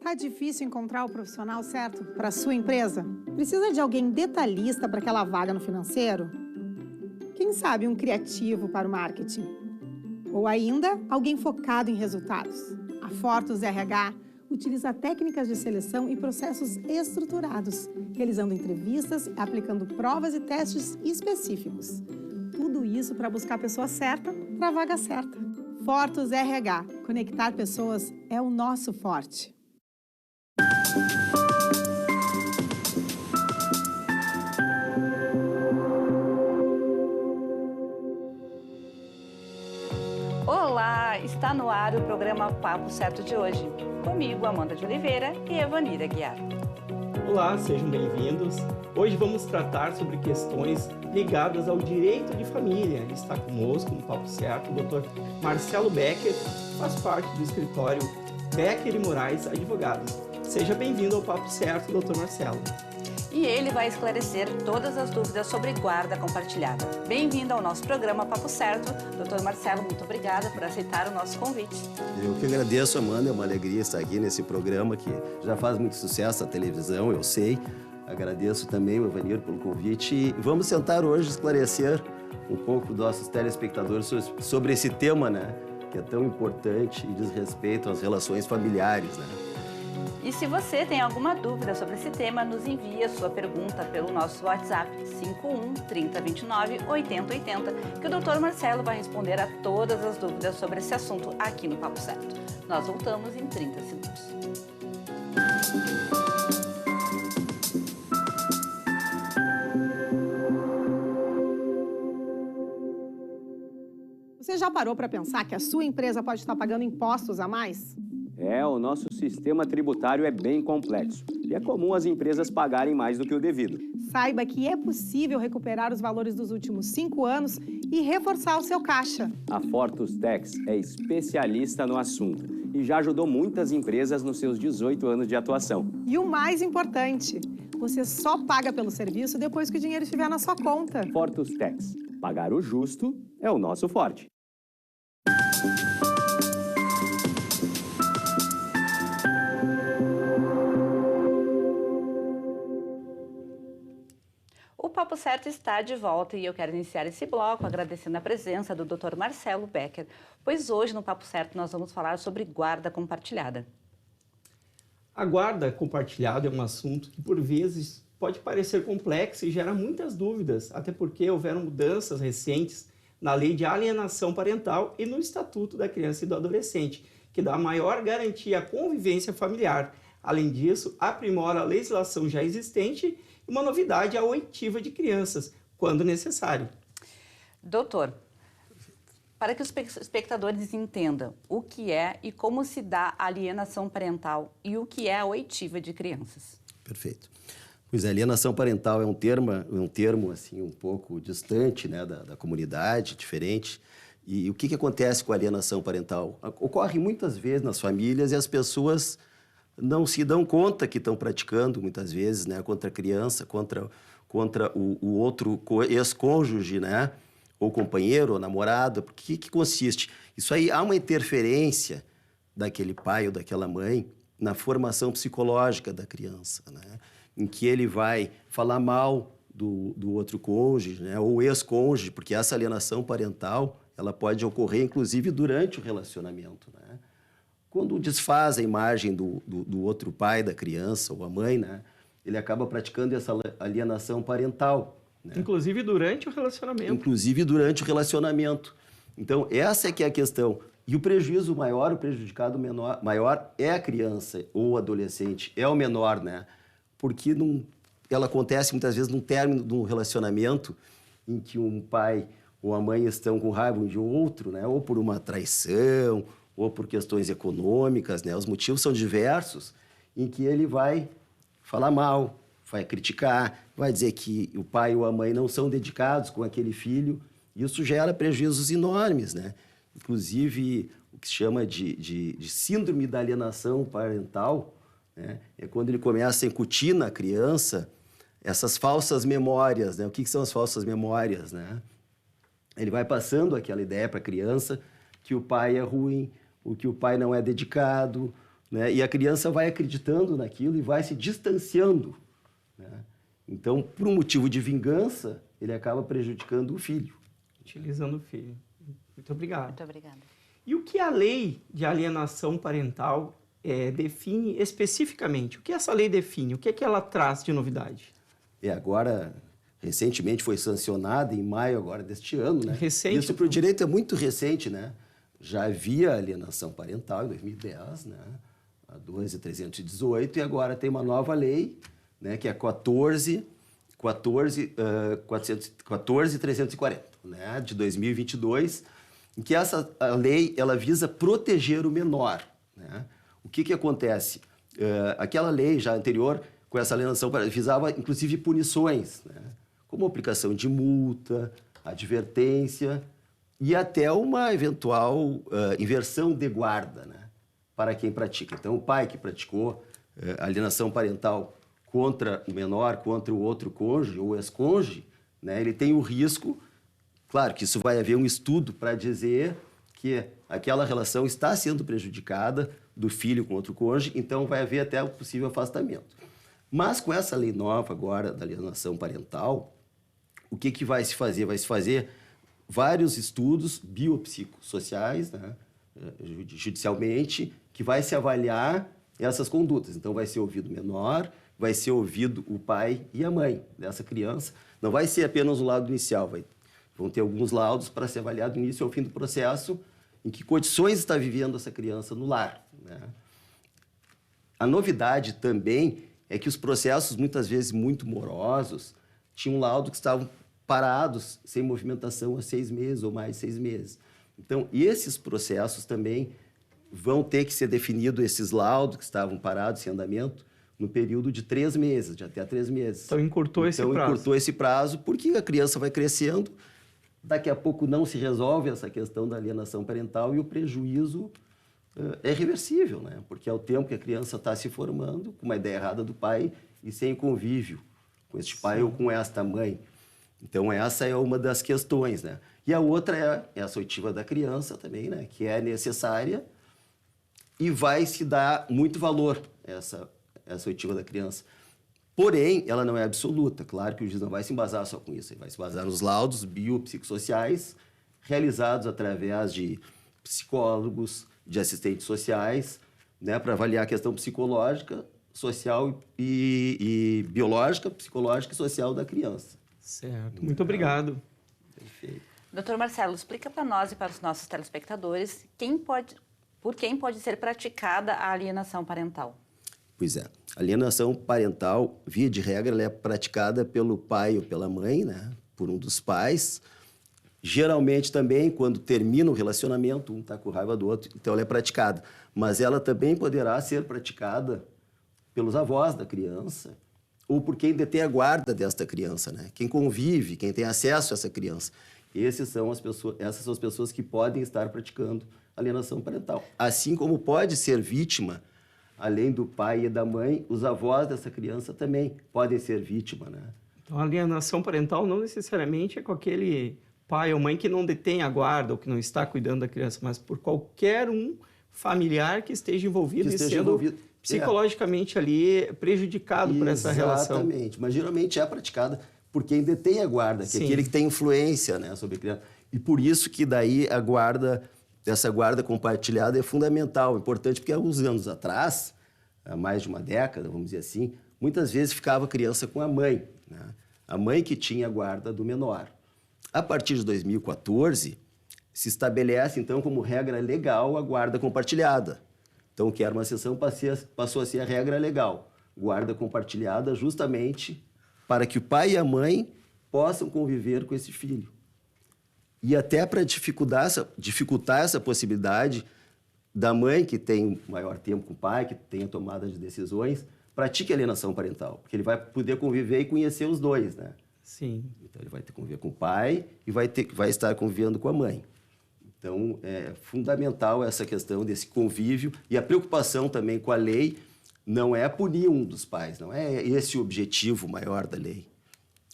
Tá difícil encontrar o profissional certo para sua empresa? Precisa de alguém detalhista para aquela vaga no financeiro? Quem sabe um criativo para o marketing? Ou ainda, alguém focado em resultados? A Fortus RH utiliza técnicas de seleção e processos estruturados, realizando entrevistas, aplicando provas e testes específicos. Tudo isso para buscar a pessoa certa para a vaga certa. Fortus RH. Conectar pessoas é o nosso forte. Olá, está no ar o programa Papo Certo de hoje. Comigo, Amanda de Oliveira e Evanira Guiar. Olá, sejam bem-vindos. Hoje vamos tratar sobre questões ligadas ao direito de família. Está conosco no Papo Certo o Dr. Marcelo Becker, que faz parte do escritório Becker e Moraes Advogados. Seja bem-vindo ao Papo Certo, Dr. Marcelo. E ele vai esclarecer todas as dúvidas sobre guarda compartilhada. Bem-vindo ao nosso programa Papo Certo. Dr. Marcelo, muito obrigada por aceitar o nosso convite. Eu que agradeço, Amanda. É uma alegria estar aqui nesse programa que já faz muito sucesso na televisão, eu sei. Agradeço também o Evanir pelo convite e vamos tentar hoje esclarecer um pouco dos nossos telespectadores sobre esse tema, né, que é tão importante e diz respeito às relações familiares, né? E se você tem alguma dúvida sobre esse tema, nos envie a sua pergunta pelo nosso WhatsApp 51 3029 8080, que o Dr. Marcelo vai responder a todas as dúvidas sobre esse assunto aqui no Papo Certo. Nós voltamos em 30 segundos. Você já parou para pensar que a sua empresa pode estar pagando impostos a mais? O nosso sistema tributário é bem complexo e é comum as empresas pagarem mais do que o devido. Saiba que é possível recuperar os valores dos últimos 5 anos e reforçar o seu caixa. A Fortus Tax é especialista no assunto e já ajudou muitas empresas nos seus 18 anos de atuação. E o mais importante, você só paga pelo serviço depois que o dinheiro estiver na sua conta. Fortus Tax. Pagar o justo é o nosso forte. O Papo Certo está de volta e eu quero iniciar esse bloco agradecendo a presença do Dr. Marcelo Becker, pois hoje no Papo Certo nós vamos falar sobre guarda compartilhada. A guarda compartilhada é um assunto que, por vezes, pode parecer complexo e gera muitas dúvidas, até porque houveram mudanças recentes na Lei de Alienação Parental e no Estatuto da Criança e do Adolescente, que dá maior garantia à convivência familiar. Além disso, aprimora a legislação já existente e uma novidade, a oitiva de crianças, quando necessário. Doutor, para que os espectadores entendam o que é e como se dá a alienação parental e o que é a oitiva de crianças. Perfeito. Pois a alienação parental é um termo assim, um pouco distante, né, da comunidade, diferente. E o que acontece com a alienação parental? Ocorre muitas vezes nas famílias e as pessoas não se dão conta que estão praticando, muitas vezes, né, contra a criança, contra o outro ex-cônjuge, né, ou companheiro, ou namorado. Por que consiste? Isso aí, há uma interferência daquele pai ou daquela mãe na formação psicológica da criança, né, em que ele vai falar mal do outro cônjuge, né, ou ex-cônjuge, porque essa alienação parental ela pode ocorrer, inclusive, durante o relacionamento, né? Quando desfaz a imagem do outro pai da criança ou a mãe, né, ele acaba praticando essa alienação parental, né? Inclusive durante o relacionamento. Inclusive durante o relacionamento. Então, essa é que é a questão. E o prejuízo maior, o prejudicado maior é a criança ou o adolescente, é o menor, né? Porque ela acontece muitas vezes no término de um relacionamento em que um pai ou a mãe estão com raiva um de outro, né? Ou por uma traição, ou por questões econômicas, né? Os motivos são diversos, em que ele vai falar mal, vai criticar, vai dizer que o pai ou a mãe não são dedicados com aquele filho. Isso gera prejuízos enormes, né? Inclusive, o que se chama de síndrome da alienação parental, né? É quando ele começa a incutir na criança essas falsas memórias, né? O que são as falsas memórias, né? Ele vai passando aquela ideia para a criança que o pai é ruim, que o pai não é dedicado, né? E a criança vai acreditando naquilo e vai se distanciando, né? Então, por um motivo de vingança, ele acaba prejudicando o filho. Utilizando o filho. Muito obrigado. Muito obrigada. E o que a lei de alienação parental define especificamente? O que essa lei define? O que é que ela traz de novidade? Agora, recentemente foi sancionada, em maio agora deste ano, né? Recente. Isso para o direito é muito recente, né? Já havia alienação parental em 2010, né? A 12.318, e agora tem uma nova lei, né? Que é 14.340, né? De 2022, em que a lei ela visa proteger o menor, né? O que acontece? Aquela lei já anterior, com essa alienação, visava inclusive punições, né? Como aplicação de multa, advertência e até uma eventual inversão de guarda, né? Para quem pratica. Então, o pai que praticou alienação parental contra o menor, contra o outro cônjuge ou ex-cônjuge, né? Ele tem o risco, claro que isso vai haver um estudo para dizer que aquela relação está sendo prejudicada do filho com outro cônjuge, então vai haver até o possível afastamento. Mas com essa lei nova agora da alienação parental, o que vai se fazer? Vai se fazer vários estudos biopsicossociais, né? Judicialmente, que vai se avaliar essas condutas. Então vai ser ouvido o menor, vai ser ouvido o pai e a mãe dessa criança. Não vai ser apenas o lado inicial, vão ter alguns laudos para ser avaliado do início ao fim do processo, em que condições está vivendo essa criança no lar, né? A novidade também é que os processos, muitas vezes muito morosos, tinham laudo que estavam parados, sem movimentação há 6 meses ou mais de 6 meses. Então, esses processos também vão ter que ser definidos, esses laudos que estavam parados, sem andamento, no período de 3 meses, de até 3 meses. Então, encurtou esse prazo. Então, encurtou esse prazo porque a criança vai crescendo, daqui a pouco não se resolve essa questão da alienação parental e o prejuízo é reversível, né? Porque é o tempo que a criança está se formando, com uma ideia errada do pai e sem convívio com este pai ou com esta mãe. Então, essa é uma das questões, né? E a outra é essa oitiva da criança também, né? Que é necessária e vai se dar muito valor essa oitiva da criança. Porém, ela não é absoluta. Claro que o juiz não vai se embasar só com isso. Ele vai se basar nos laudos biopsicossociais realizados através de psicólogos, de assistentes sociais, né? Para avaliar a questão psicológica, social e biológica, psicológica e social da criança. Certo. Muito obrigado. Perfeito. Doutor Marcelo, explica para nós e para os nossos telespectadores por quem pode ser praticada a alienação parental. Pois é. A alienação parental, via de regra, ela é praticada pelo pai ou pela mãe, né? Por um dos pais. Geralmente também, quando termina o relacionamento, um está com raiva do outro, então ela é praticada. Mas ela também poderá ser praticada pelos avós da criança ou por quem detém a guarda desta criança, né? Quem convive, quem tem acesso a essa criança. Essas são as pessoas que podem estar praticando alienação parental. Assim como pode ser vítima, além do pai e da mãe, os avós dessa criança também podem ser vítima, né? Então, a alienação parental não necessariamente é com aquele pai ou mãe que não detém a guarda ou que não está cuidando da criança, mas por qualquer um familiar que esteja envolvido e sendo psicologicamente ali prejudicado por essa relação. Exatamente, mas geralmente é praticada por quem detém a guarda, que é aquele que tem influência, né, sobre a criança. E por isso que daí essa guarda compartilhada é fundamental, importante, porque há uns anos atrás, há mais de uma década, vamos dizer assim, muitas vezes ficava a criança com a mãe, né? A mãe que tinha a guarda do menor. A partir de 2014, se estabelece, então, como regra legal a guarda compartilhada. Então, que era uma exceção, passou a ser a regra legal. Guarda compartilhada justamente para que o pai e a mãe possam conviver com esse filho. E até para dificultar essa possibilidade da mãe que tem maior tempo com o pai, que tem a tomada de decisões, pratique alienação parental, porque ele vai poder conviver e conhecer os dois, né? Sim. Então, ele vai ter que conviver com o pai e vai estar convivendo com a mãe. Então, é fundamental essa questão desse convívio e a preocupação também com a lei não é punir um dos pais, não é esse o objetivo maior da lei.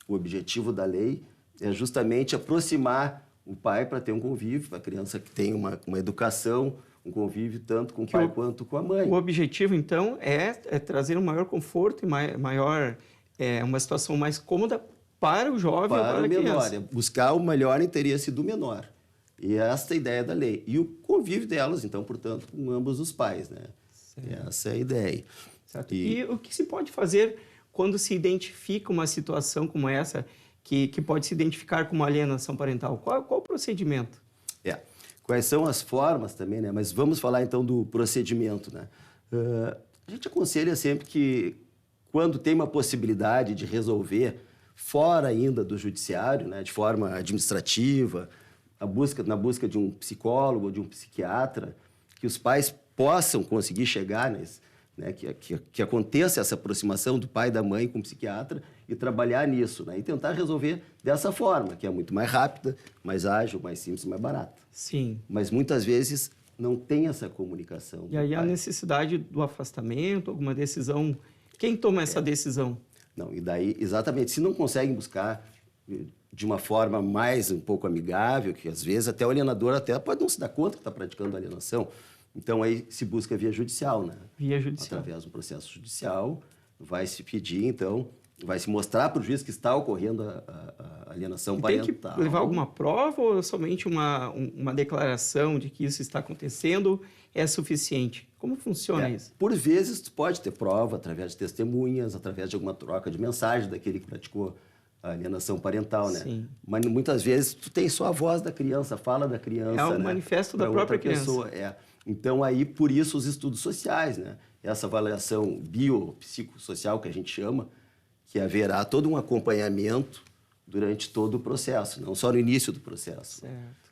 O objetivo da lei é justamente aproximar o pai para ter um convívio, para a criança que tenha uma educação, um convívio tanto com o pai quanto com a mãe. O objetivo, então, é trazer um maior conforto e uma situação mais cômoda para o jovem ou para a criança. Menor, é buscar o melhor interesse do menor. E esta é a ideia da lei. E o convívio delas, então, portanto, com ambos os pais, né? Essa é a ideia. Certo. E o que se pode fazer quando se identifica uma situação como essa, que pode se identificar como alienação parental? Qual o procedimento? Quais são as formas também, né? Mas vamos falar, então, do procedimento, né? A gente aconselha sempre que, quando tem uma possibilidade de resolver fora ainda do judiciário, né, de forma administrativa, na busca de um psicólogo ou de um psiquiatra, que os pais possam conseguir chegar nesse, né, que aconteça essa aproximação do pai e da mãe com o psiquiatra e trabalhar nisso, né, e tentar resolver dessa forma, que é muito mais rápida, mais ágil, mais simples, mais barata. Sim. Mas muitas vezes não tem essa comunicação. E aí a necessidade do afastamento, alguma decisão. Quem toma essa decisão? Não, e daí, exatamente, se não conseguem buscar de uma forma mais um pouco amigável, que às vezes até o alienador até pode não se dar conta que está praticando alienação, então aí se busca via judicial, né? Via judicial. Através de um processo judicial, vai se pedir, então, vai se mostrar para o juiz que está ocorrendo a alienação parental. Tem que levar alguma prova ou somente uma declaração de que isso está acontecendo é suficiente? Como funciona isso? Por vezes, tu pode ter prova através de testemunhas, através de alguma troca de mensagem daquele que praticou a alienação parental, né? Sim. Mas muitas vezes tu tem só a voz da criança, a fala da criança, É um né? manifesto da própria criança. Pessoa, Então, aí, por isso, os estudos sociais, né? Essa avaliação biopsicossocial que a gente chama, que haverá todo um acompanhamento durante todo o processo, não só no início do processo. Certo.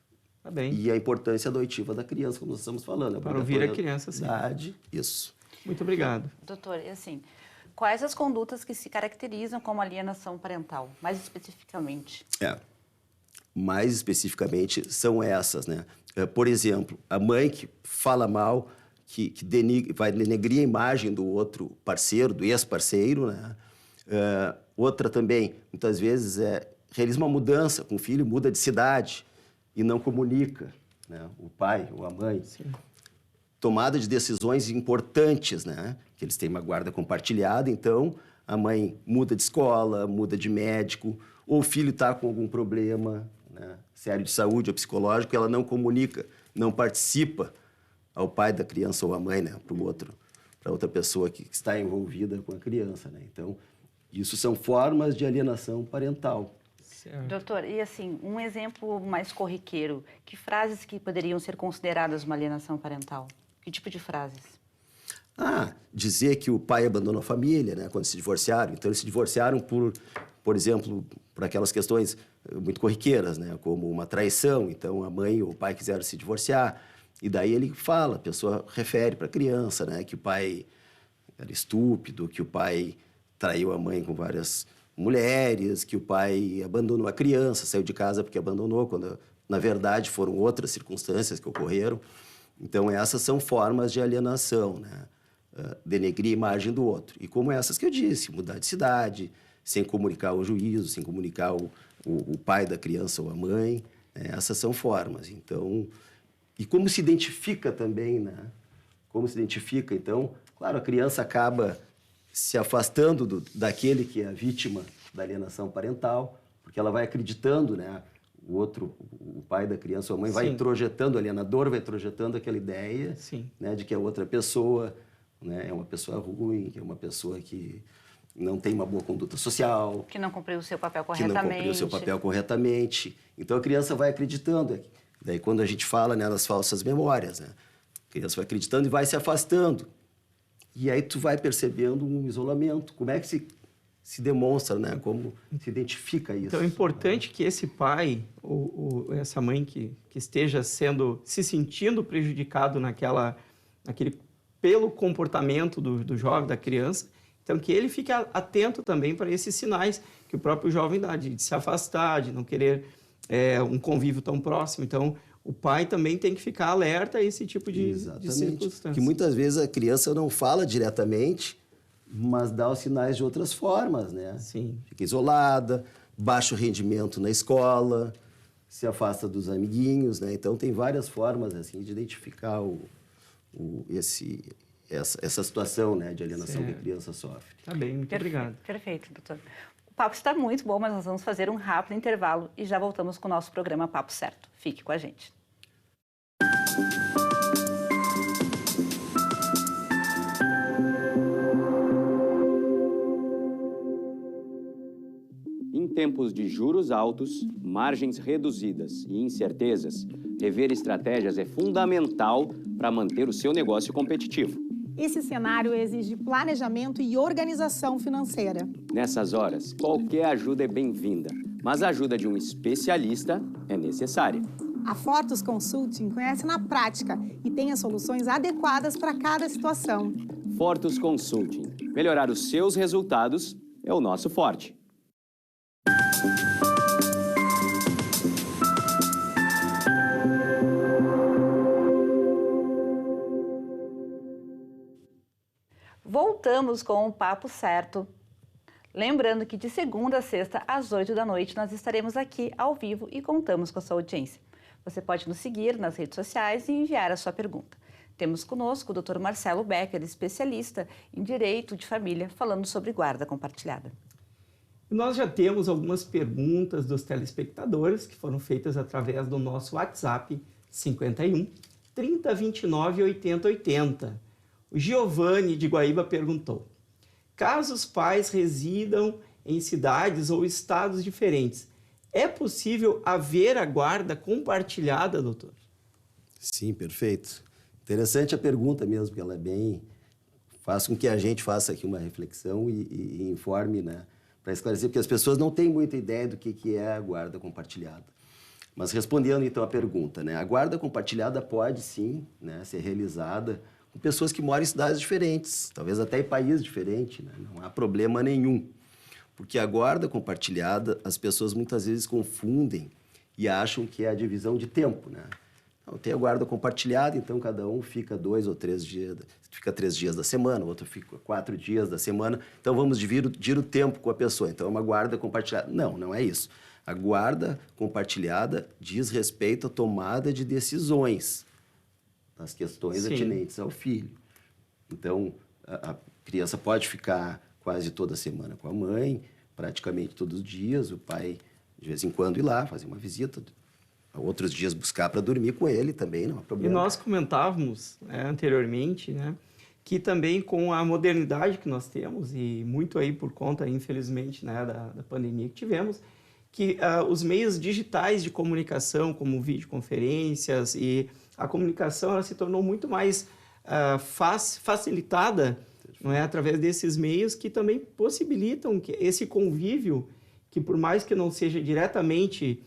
Tá bem. E a importância da oitiva da criança, como nós estamos falando. Para ouvir a criança, sim. Isso. Muito obrigado. Doutor, e assim, quais as condutas que se caracterizam como alienação parental, mais especificamente? Mais especificamente são essas, né? Por exemplo, a mãe que fala mal, que vai denegrir a imagem do outro parceiro, do ex-parceiro, né? Outra também, muitas vezes, realiza uma mudança com o filho, muda de cidade e não comunica, né? O pai ou a mãe. Sim. Tomada de decisões importantes, né? Que eles têm uma guarda compartilhada, então a mãe muda de escola, muda de médico, ou o filho está com algum problema, né, sério de saúde ou psicológico, ela não comunica, não participa ao pai da criança ou à mãe, né, para outra pessoa que está envolvida com a criança, né? Então, isso são formas de alienação parental. Certo. Doutor, e assim, um exemplo mais corriqueiro, que frases que poderiam ser consideradas uma alienação parental? Que tipo de frases? Dizer que o pai abandonou a família, né, quando se divorciaram. Então, eles se divorciaram por exemplo, por aquelas questões muito corriqueiras, né, como uma traição. Então, a mãe ou o pai quiseram se divorciar. E daí ele fala, a pessoa refere para a criança, né, que o pai era estúpido, que o pai traiu a mãe com várias mulheres, que o pai abandonou a criança, saiu de casa porque abandonou, quando, na verdade, foram outras circunstâncias que ocorreram. Então, essas são formas de alienação, né? Denegrir a imagem do outro. E como essas que eu disse, mudar de cidade, sem comunicar o juízo, sem comunicar o pai da criança ou a mãe, né? Essas são formas. Então, e como se identifica também, né? Como se identifica, então, claro, a criança acaba se afastando daquele que é a vítima da alienação parental, porque ela vai acreditando, né? O pai da criança ou a mãe vai introjetando, o alienador vai introjetando aquela ideia, né, de que a outra pessoa, né, é uma pessoa ruim, que é uma pessoa que não tem uma boa conduta social. Que não cumpriu o seu papel corretamente. Então, a criança vai acreditando. Daí, quando a gente fala, né, nas falsas memórias, né, a criança vai acreditando e vai se afastando. E aí tu vai percebendo um isolamento. Como é que se demonstra, né? Como se identifica isso? Então, é importante que esse pai ou essa mãe que esteja se sentindo prejudicado pelo comportamento do jovem, da criança, então que ele fique atento também para esses sinais que o próprio jovem dá, de se afastar, de não querer um convívio tão próximo. Então, o pai também tem que ficar alerta a esse tipo de circunstância. Que muitas vezes a criança não fala diretamente, mas dá os sinais de outras formas, né? Sim. Fica isolada, baixo rendimento na escola, se afasta dos amiguinhos, né? Então, tem várias formas, assim, de identificar essa situação, né, de alienação que a criança sofre. Tá bem, muito obrigado. Perfeito, doutor. O papo está muito bom, mas nós vamos fazer um rápido intervalo e já voltamos com o nosso programa Papo Certo. Fique com a gente. Em tempos de juros altos, margens reduzidas e incertezas, rever estratégias é fundamental para manter o seu negócio competitivo. Esse cenário exige planejamento e organização financeira. Nessas horas, qualquer ajuda é bem-vinda, mas a ajuda de um especialista é necessária. A Fortus Consulting conhece na prática e tem as soluções adequadas para cada situação. Fortus Consulting. Melhorar os seus resultados é o nosso forte. Voltamos com o Papo Certo. Lembrando que de segunda a sexta, às 8 da noite, nós estaremos aqui ao vivo e contamos com a sua audiência. Você pode nos seguir nas redes sociais e enviar a sua pergunta. Temos conosco o Dr. Marcelo Becker, especialista em Direito de Família, falando sobre guarda compartilhada. Nós já temos algumas perguntas dos telespectadores que foram feitas através do nosso WhatsApp 51 3029 8080. O Giovanni de Guaíba perguntou: caso os pais residam em cidades ou estados diferentes, é possível haver a guarda compartilhada, doutor? Sim, perfeito. Interessante a pergunta mesmo, porque ela é bem... faz com que a gente faça aqui uma reflexão e informe, né? Para esclarecer, porque as pessoas não têm muita ideia do que é a guarda compartilhada. Mas respondendo então a pergunta, né? A guarda compartilhada pode sim, né, ser realizada com pessoas que moram em cidades diferentes, talvez até em países diferentes, né? Não há problema nenhum. Porque a guarda compartilhada, as pessoas muitas vezes confundem e acham que é a divisão de tempo, né? Então, tem a guarda compartilhada, então cada um fica 2 ou 3 dias, fica 3 dias da semana, o outro fica 4 dias da semana, então vamos dividir o tempo com a pessoa. Então é uma guarda compartilhada. Não, não é isso. A guarda compartilhada diz respeito à tomada de decisões nas questões atinentes ao filho. Então, a criança pode ficar quase toda semana com a mãe, praticamente todos os dias, o pai, de vez em quando, ir lá, fazer uma visita, outros dias buscar para dormir com ele também, não há problema. E nós comentávamos anteriormente, né, que também com a modernidade que nós temos, e muito aí por conta, infelizmente, né, da pandemia que tivemos, que os meios digitais de comunicação, como videoconferências, e a comunicação ela se tornou muito mais facilitada, não é, através desses meios que também possibilitam que esse convívio, que por mais que não seja diretamente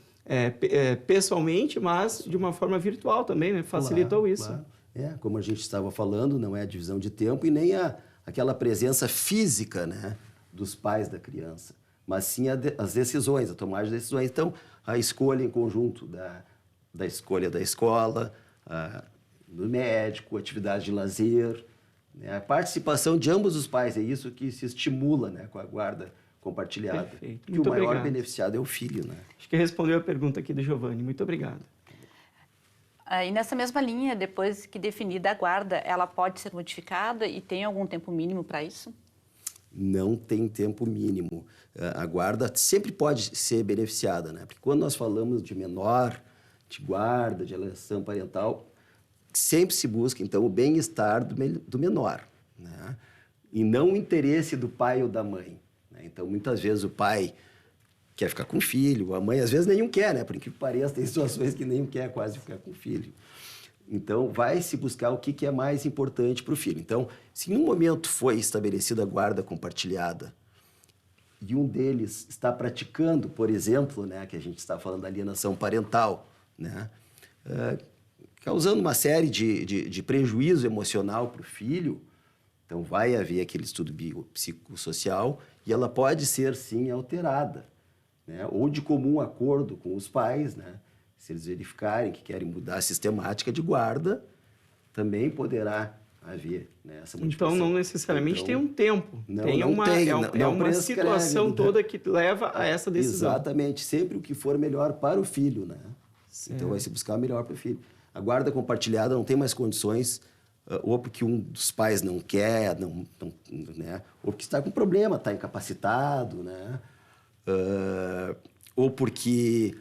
pessoalmente, mas de uma forma virtual também, né? Facilitou claro, isso. Claro. Como a gente estava falando, não é a divisão de tempo e nem aquela presença física, né, dos pais da criança, mas sim as decisões, a tomada de decisões. Então, a escolha em conjunto da escolha da escola, do médico, atividade de lazer, né, a participação de ambos os pais, é isso que se estimula, né, com a guarda compartilhada. Perfeito. Que o maior beneficiado é o filho, né? Acho que respondeu a pergunta aqui do Giovanni. Muito obrigado. E nessa mesma linha, depois que definida a guarda, ela pode ser modificada e tem algum tempo mínimo para isso? Não tem tempo mínimo. A guarda sempre pode ser beneficiada, né? Porque quando nós falamos de menor, de guarda, de alienação parental, sempre se busca, então, o bem-estar do menor, né? E não o interesse do pai ou da mãe. Então, muitas vezes o pai quer ficar com o filho, a mãe às vezes nenhum quer, né? Por incrível que pareça, tem situações que nenhum quer quase ficar com o filho. Então, vai se buscar o que é mais importante para o filho. Então, se em um momento foi estabelecida a guarda compartilhada e um deles está praticando, por exemplo, né, que a gente está falando da alienação parental, né, causando uma série de prejuízo emocional para o filho, então vai haver aquele estudo biopsicossocial e ela pode ser, sim, alterada, né? Ou de comum acordo com os pais, né? Se eles verificarem que querem mudar a sistemática de guarda, também poderá haver, né, essa modificação. Então, não necessariamente tem um tempo. Não, uma situação toda que leva a essa decisão. Exatamente. Sempre o que for melhor para o filho, né? Certo. Então, vai se buscar o melhor para o filho. A guarda compartilhada não tem mais condições ou porque um dos pais não quer, né? Ou porque está com problema, está incapacitado, né? Ou porque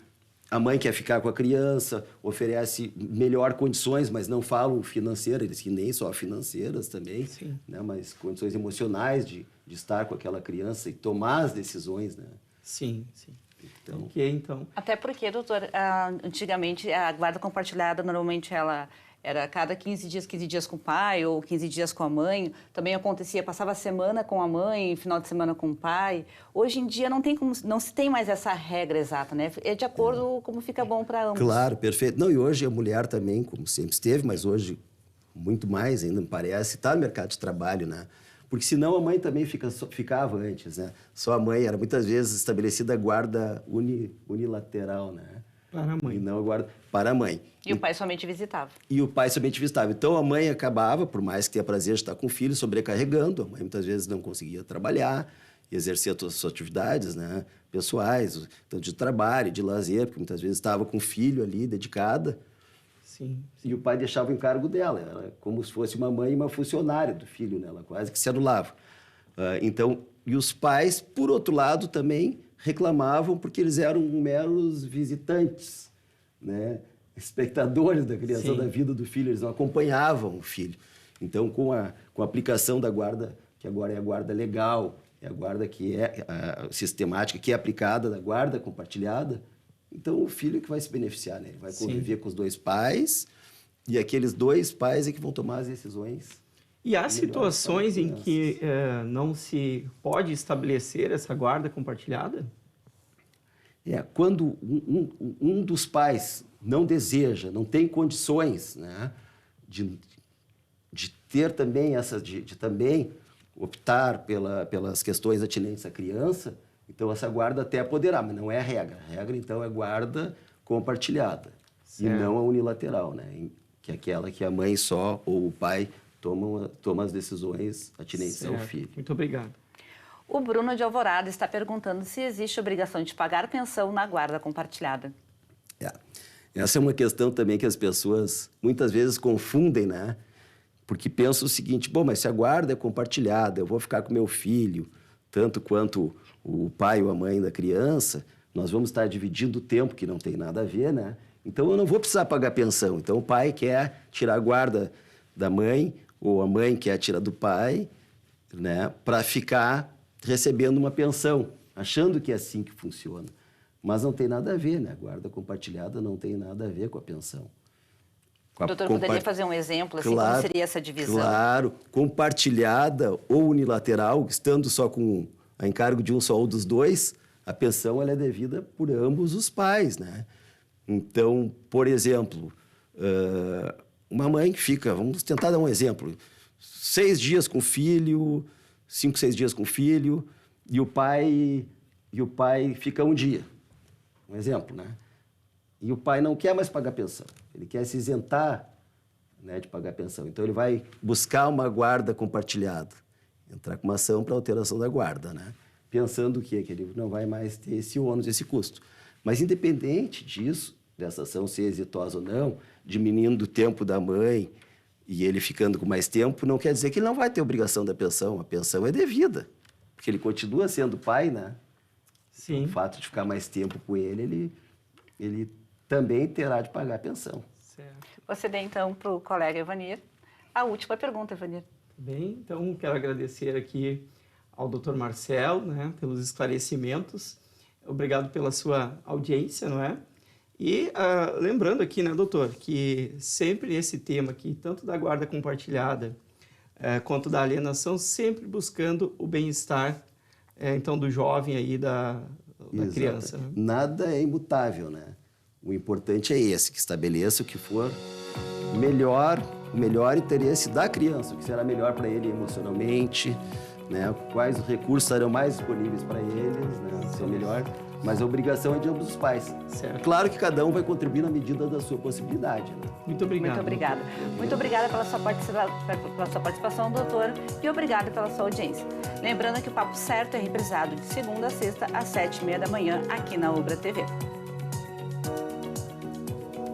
a mãe quer ficar com a criança, oferece melhor condições, mas não falam financeiras, eles que nem só financeiras também, né? Mas condições emocionais de estar com aquela criança e tomar as decisões, né? Sim. Então, Ok, então. Até porque, doutor, antigamente a guarda compartilhada normalmente ela era cada 15 dias com o pai ou 15 dias com a mãe. Também acontecia, passava a semana com a mãe, final de semana com o pai. Hoje em dia não se tem mais essa regra exata, né? É de acordo como fica bom para ambos. claro, perfeito. Não, e hoje a mulher também, como sempre esteve, mas hoje muito mais ainda, me parece, está no mercado de trabalho, né? Porque senão a mãe também ficava antes, né? Só a mãe, era muitas vezes estabelecida a guarda unilateral, né? Para a mãe. E não a guarda para a mãe. E o pai somente visitava. E o pai somente visitava. Então, a mãe acabava, por mais que tenha prazer de estar com o filho, sobrecarregando. A mãe, muitas vezes, não conseguia trabalhar, exercer todas as suas atividades, né, pessoais, tanto de trabalho, de lazer, porque muitas vezes estava com o filho ali, dedicada. Sim. E o pai deixava o encargo dela. Era como se fosse uma mãe e uma funcionária do filho, né? Ela quase que se anulava. Então, e os pais, por outro lado, também reclamavam porque eles eram meros visitantes, né? Espectadores da criação da vida do filho, eles não acompanhavam o filho. Então, com a aplicação da guarda, que agora é a guarda legal, é a guarda que é sistemática, que é aplicada da guarda compartilhada, então o filho é que vai se beneficiar, né? Ele vai conviver com os dois pais e aqueles dois pais é que vão tomar as decisões. E há situações em que não se pode estabelecer essa guarda compartilhada? Quando um dos pais não deseja, não tem condições, né, de ter também de também optar pelas questões atinentes à criança, então essa guarda até poderá, mas não é a regra. A regra, então, é guarda compartilhada, certo, e não a unilateral, né, que é aquela que a mãe só ou o pai toma as decisões atinentes ao filho. Muito obrigado. O Bruno de Alvorada está perguntando se existe obrigação de pagar pensão na guarda compartilhada. Essa é uma questão também que as pessoas muitas vezes confundem, né? Porque pensam o seguinte, bom, mas se a guarda é compartilhada, eu vou ficar com meu filho, tanto quanto o pai ou a mãe da criança, nós vamos estar dividindo o tempo, que não tem nada a ver, né? Então, eu não vou precisar pagar pensão. Então, o pai quer tirar a guarda da mãe, ou a mãe quer tirar do pai, né? Para ficar recebendo uma pensão, achando que é assim que funciona. Mas não tem nada a ver, né? A guarda compartilhada não tem nada a ver com a pensão. Doutor, poderia fazer um exemplo, assim, claro, como seria essa divisão? Claro, compartilhada ou unilateral, estando só com a encargo de um só ou dos dois, a pensão ela é devida por ambos os pais, né? Então, por exemplo, uma mãe que fica, vamos tentar dar um exemplo, 6 dias com o filho, 5, 6 dias com o filho, e o pai fica 1 dia. Um exemplo, né? E o pai não quer mais pagar pensão. Ele quer se isentar, né, de pagar pensão. Então, ele vai buscar uma guarda compartilhada. Entrar com uma ação para alteração da guarda, né? Pensando que ele não vai mais ter esse ônus, esse custo. Mas, independente disso, dessa ação ser exitosa ou não, diminuindo o tempo da mãe e ele ficando com mais tempo, não quer dizer que ele não vai ter obrigação da pensão. A pensão é devida, porque ele continua sendo pai, né? Sim. O fato de ficar mais tempo com ele também terá de pagar a pensão. Certo. Você dê, então, para o colega Evanir a última pergunta, Evanir. Bem, então, quero agradecer aqui ao Dr. Marcelo, né, pelos esclarecimentos. Obrigado pela sua audiência, não é? E lembrando aqui, né, doutor, que sempre esse tema aqui, tanto da guarda compartilhada quanto da alienação, sempre buscando o bem-estar, então, do jovem aí, da criança. Né? Nada é imutável, né? O importante é esse, que estabeleça o que for o melhor interesse da criança, o que será melhor para ele emocionalmente, né? Quais recursos serão mais disponíveis para eles, né? Ser o melhor. Mas a obrigação é de ambos os pais. Certo. Claro que cada um vai contribuir na medida da sua possibilidade. Né? Muito obrigado. Muito obrigada. Muito obrigada pela sua participação, doutor, e obrigada pela sua audiência. Lembrando que o Papo Certo é reprisado de segunda a sexta, às 7h30 da manhã, aqui na Ubra TV.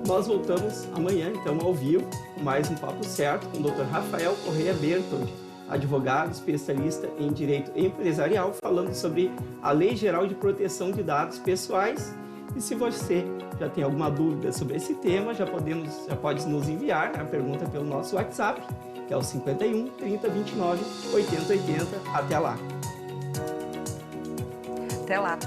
Nós voltamos amanhã, então, ao vivo, com mais um Papo Certo com o Dr. Rafael Correia Bertold, advogado especialista em direito empresarial, falando sobre a Lei Geral de Proteção de Dados Pessoais. E se você já tem alguma dúvida sobre esse tema, já pode nos enviar a pergunta pelo nosso WhatsApp, que é o 51 30 29 80 80. Até lá! Até lá!